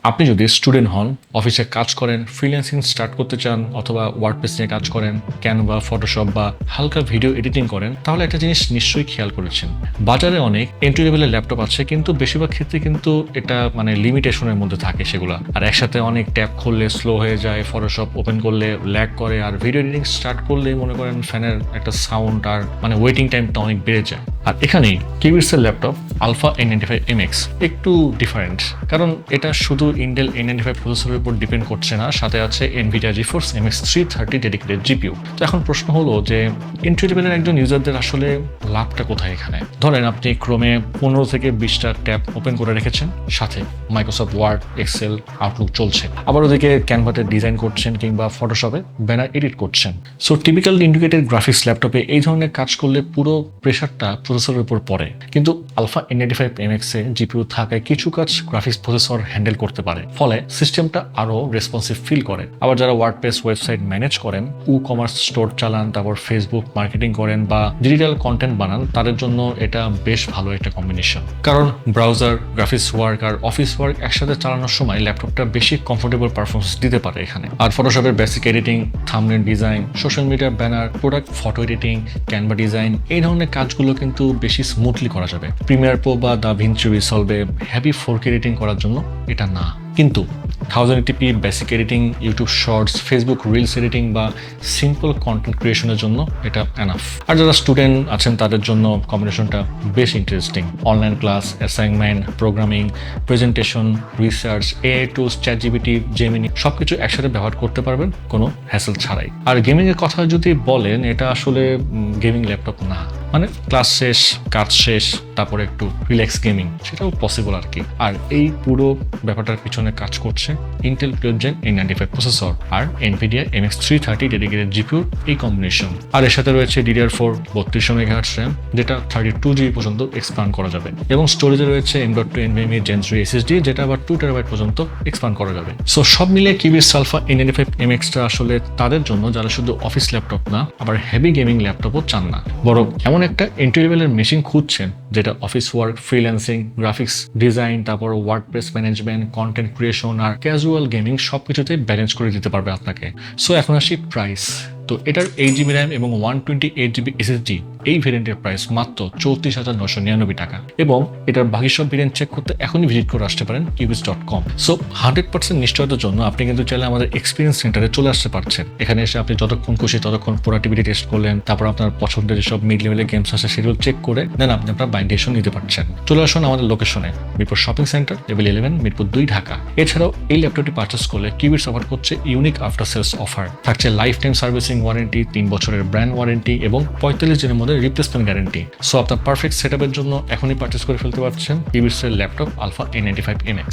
আপনি যদি স্টুডেন্ট হন, অফিসে কাজ করেন, ফ্রিল্যান্সিং স্টার্ট করতে চান অথবা ওয়ার্ডপ্রেস নিয়ে কাজ করেন, ক্যানভা, ফটোশপ বা হালকা ভিডিও এডিটিং করেন, তাহলে একটা জিনিস নিশ্চয়ই খেয়াল করেছেন। বাজারে অনেক এন্ট্রি লেভেলের ল্যাপটপ আছে, কিন্তু বেশিরভাগ ক্ষেত্রে কিন্তু এটা লিমিটেশনের মধ্যে থাকে সেগুলো। আর একসাথে অনেক ট্যাব খুললে স্লো হয়ে যায়, ফটোশপ ওপেন করলে ল্যাগ করে, আর ভিডিও এডিটিং স্টার্ট করলে মনে করেন ফ্যানের একটা সাউন্ড আর ওয়েটিং টাইমটা অনেক বেড়ে যায়। আর এখানেই Qbits এর ল্যাপটপ আলফা N95 MX একটু ডিফারেন্ট, কারণ এটা শুধু ইন্টেল N95 প্রসেসরের উপর ডিপেন্ড করছে না, সাথে আছে Nvidia GeForce MX330 dedicated GPU. তো এখন প্রশ্ন হলো যে এন্ট্রি লেভেলের একজন ইউজারদের আসলে লাভটা কোথায় এখানে? ধরেন আপনি ক্রোমে 15 থেকে 20টা ট্যাব ওপেন করে রেখেছেন, সাথে মাইক্রোসফট ওয়ার্ড, এক্সেল, আউটলুক চলছে, আবার ওদিকে ক্যানভাতে ডিজাইন করছেন কিংবা ফটোশপে ব্যানার এডিট করছেন। সো টিপিক্যাল ইন্টিগ্রেটেড গ্রাফিক্স ল্যাপটপে এই ধরনের কাজ করলে পুরো প্রেশারটা প্রসেসরের উপর পড়ে, কিন্তু আলফা N95 MX এ জিপিইউ থাকায় কিছু কাজ গ্রাফিক্স প্রসেসর হ্যান্ডেল করতে পারে, ফলে সিস্টেমটা আরো রেসপন্সিভ ফিল করে। আবার যারা ওয়ার্ডপ্রেস ওয়েবসাইট ম্যানেজ করেন, কমার্স স্টোর চালান, তারপর ফেসবুক মার্কেটিং করেন বা ডিজিটাল কন্টেন্ট বানান, তাদের জন্য এটা বেশ ভালো একটা কম্বিনেশন। কারণ ব্রাউজার, গ্রাফিক্স ওয়ার্ক আর অফিস ওয়ার্ক একসাথে চালানোর সময় ল্যাপটপটা বেশি কমফোর্টেবল পারফরমেন্স দিতে পারে এখানে। আর ফটোশপের basic editing, thumbnail design, social media banner, product photo editing, Canva design, এই ধরনের কাজগুলো কিন্তু বেশি স্মুথলি করা যাবে। প্রিমিয়ার প্রো বা দাভিঞ্চি রিসলভে হেভি 4K এডিটিং করার জন্য এটা না, কিন্তু 1080p basic editing, YouTube shorts, Facebook reels editing বা সিম্পল কন্টেন্ট ক্রিয়েশনের জন্য এটা এনাফ। আর যারা স্টুডেন্ট আছেন তাদের জন্য কম্বিনেশনটা বেশ interesting. Online class, assignment, programming, presentation, research, AI tools, ChatGPT, Gemini সবকিছু একসাথে ব্যবহার করতে পারবেন কোনো হ্যাসেল ছাড়াই। আর গেমিং এর কথা যদি বলেন, এটা আসলে গেমিং ল্যাপটপ না, ক্লাস শেষ, কাজ শেষ, তারপরে একটু রিল্যাক্স গেমিং, সেটাও পসিবল আর কি। আর এই পুরো ব্যাপারটার পিছনে কাজ করছে ইন্টেল Gen N95 প্রসেসর আর Nvidia MX330 ডেডিকেটেড জিপিইউর এই কম্বিনেশন। আর এর সাথে রয়েছে DDR4 3200 MHz RAM, যেটা 32GB পর্যন্ত এক্সপ্যান্ড করা যাবে, এবং স্টোরেজে রয়েছে M.2 NVMe Gen 3 SSD, যেটা আবার 2TB পর্যন্ত এক্সপ্যান্ড করা যাবে। সো সব মিলিয়ে Qbits Alpha N95 MX-টা আসলে তাদের জন্য যারা শুধু অফিস ল্যাপটপ না, আবার হেভি গেমিং ল্যাপটপও চান না, বরং এমন একটা এন্ট্রি লেভেলের মেশিন খুঁজছেন যেটা office work, freelancing, graphics design, তারপর ওয়ার্ডপ্রেস ম্যানেজমেন্ট, কন্টেন্ট ক্রিয়েশন আর ক্যাজুয়াল গেমিং সবকিছুতে ব্যালেন্স করে দিতে পারবে আপনাকে। সো এখন আসি প্রাইস। তো এটার 8GB RAM এবং 128GB SSD এই ভেরিয়েন্টের প্রাইস মাত্র 34,999 টাকা, এবং এটার বাকি সব ভেরিয়েন্ট চেক করতে এখনই ভিজিট করে আসতে পারেন qbits.com। সো 100% নিশ্চয়তার জন্য আপনি কিন্তু চাইলে আমাদের এক্সপিরিয়েন্স সেন্টারে চলে আসতে পারছেন। এখানে এসে আপনি যতক্ষণ খুশি ততক্ষণ প্রোডাক্টিভিটি টেস্ট করলেন, তারপর আপনার পছন্দের যেসব মিড লেভেলের গেমস আছে সেগুলো চেক করে দেন আপনি আপনার বাইং ডিসিশন নিতে পারছেন। চলে আসুন আমাদের লোকেশনে, Mirpur shopping centre, level 11, Mirpur 2, Dhaka. এছাড়াও এই ল্যাপটপটি পারচেস করলে Qbits অফার করছে ইউনিক আফটার সেলস অফার, থাকছে লাইফ টাইম সার্ভিসিং ওয়ারেন্টি, 3 বছরের ব্র্যান্ড ওয়ারেন্টি এবং 45 দিনের মধ্যে রিপ্লেসমেন্ট গ্যারান্টি। সো আপনার পারফেক্ট সেটআপের জন্য এখনই পারচেস করে ফেলতে পারছেন Qbits এর ল্যাপটপ আলফা N95 MX।